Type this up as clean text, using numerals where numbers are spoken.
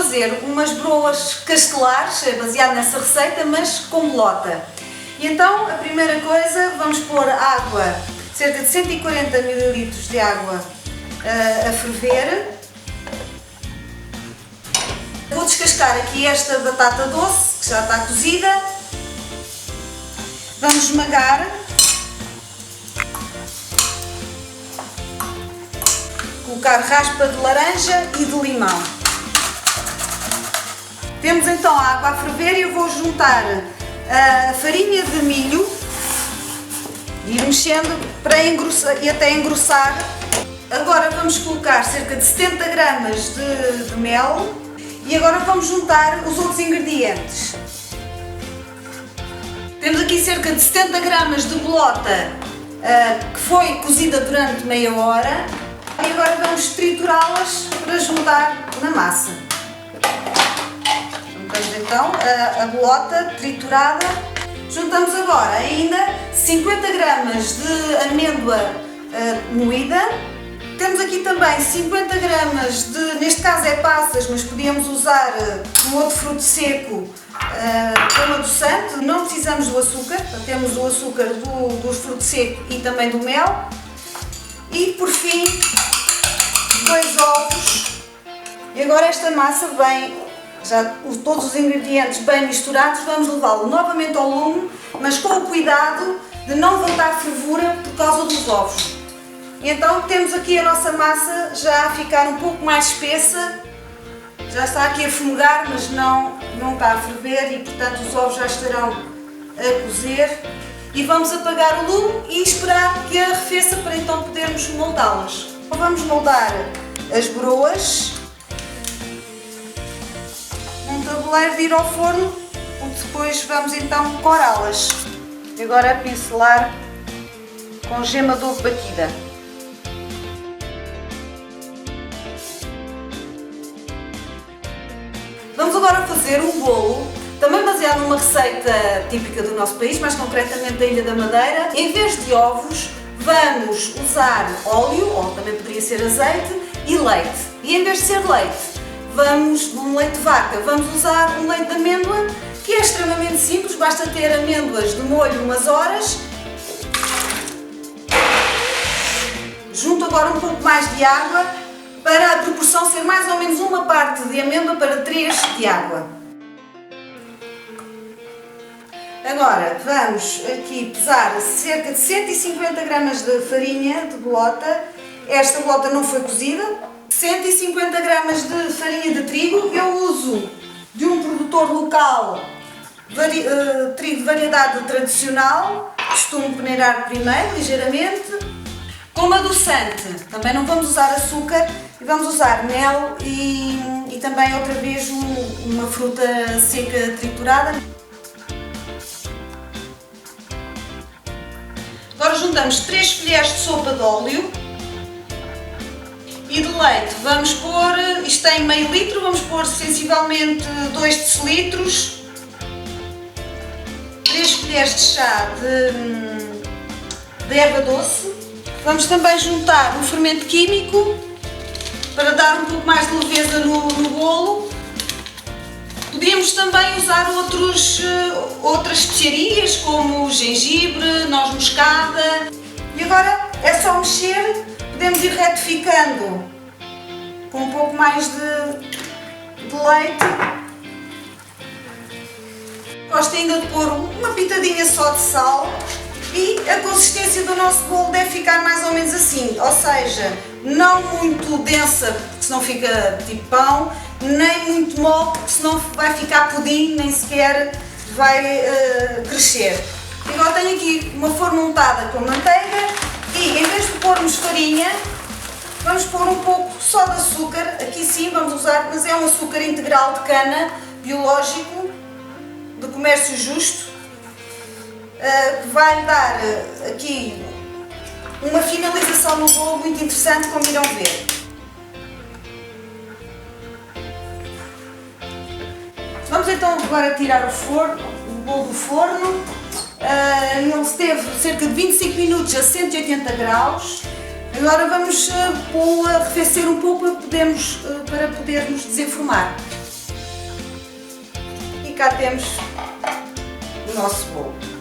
fazer umas broas castelares, baseado nessa receita, mas com bolota. E então, a primeira coisa, vamos pôr água, cerca de 140 ml de água a ferver. Vou descascar aqui esta batata doce, que já está cozida. Vamos esmagar. Colocar raspa de laranja e de limão. Temos então a água a ferver e eu vou juntar a farinha de milho e ir mexendo para engrossar, e até engrossar. Agora vamos colocar cerca de 70 gramas de mel e agora vamos juntar os outros ingredientes. Temos aqui cerca de 70 gramas de bolota que foi cozida durante meia hora. E agora vamos triturá-las para juntar na massa. Juntamos então a bolota triturada. Juntamos agora ainda 50 gramas de amêndoa moída. Temos aqui também 50 gramas de, neste caso é passas, mas podíamos usar um outro fruto seco como adoçante. Não precisamos do açúcar, então temos o açúcar do fruto seco e também do mel. E por fim, 2 ovos. E agora esta massa bem, já todos os ingredientes bem misturados, vamos levá-lo novamente ao lume, mas com o cuidado de não levantar fervura por causa dos ovos. E então temos aqui a nossa massa já a ficar um pouco mais espessa, já está aqui a fumegar, mas não está a ferver e portanto os ovos já estarão a cozer. E vamos apagar o lume e esperar que arrefeça para então podermos moldá-las. Vamos moldar as broas num tabuleiro de ir ao forno, onde depois vamos então corá-las. E agora a pincelar com gema de ovo batida. Vamos agora fazer um bolo, também baseado numa receita típica do nosso país, mais concretamente da Ilha da Madeira. Em vez de ovos, vamos usar óleo, ou também poderia ser azeite, e leite. E em vez de ser leite, um leite de vaca, vamos usar um leite de amêndoa, que é extremamente simples, basta ter amêndoas de molho umas horas. Junto agora um pouco mais de água, para a proporção ser mais ou menos uma parte de amêndoa para 3 de água. Agora vamos aqui pesar cerca de 150 gramas de farinha de bolota. Esta bolota não foi cozida. 150 gramas de farinha de trigo. Eu uso de um produtor local trigo de variedade tradicional. Costumo peneirar primeiro, ligeiramente. Como adoçante, também não vamos usar açúcar e vamos usar mel e também outra vez uma fruta seca triturada. Agora juntamos 3 colheres de sopa de óleo e de leite. Vamos pôr, isto tem meio litro, vamos pôr sensivelmente 2 decilitros, 3 colheres de chá de erva doce. Vamos também juntar um fermento químico para dar um pouco mais de leveza no bolo. Podíamos também usar outras especiarias como gengibre, noz moscada. E agora é só mexer, podemos ir retificando com um pouco mais de leite. Gosto ainda de pôr uma pitadinha só de sal e a consistência do nosso bolo deve ficar mais ou menos assim, ou seja, não muito densa, porque senão fica tipo pão, nem muito mole, porque senão vai ficar pudim, nem sequer vai crescer. Agora tenho aqui uma forma untada com manteiga e em vez de pormos farinha, vamos pôr um pouco só de açúcar. Aqui sim vamos usar, mas é um açúcar integral de cana, biológico, de comércio justo, que vai dar aqui uma finalização no bolo muito interessante, como irão ver. Vamos então agora tirar o bolo do forno. Ele esteve cerca de 25 minutos a 180 graus. Agora vamos pô-lo a arrefecer um pouco para podermos desenformar. cá temos o nosso bolo.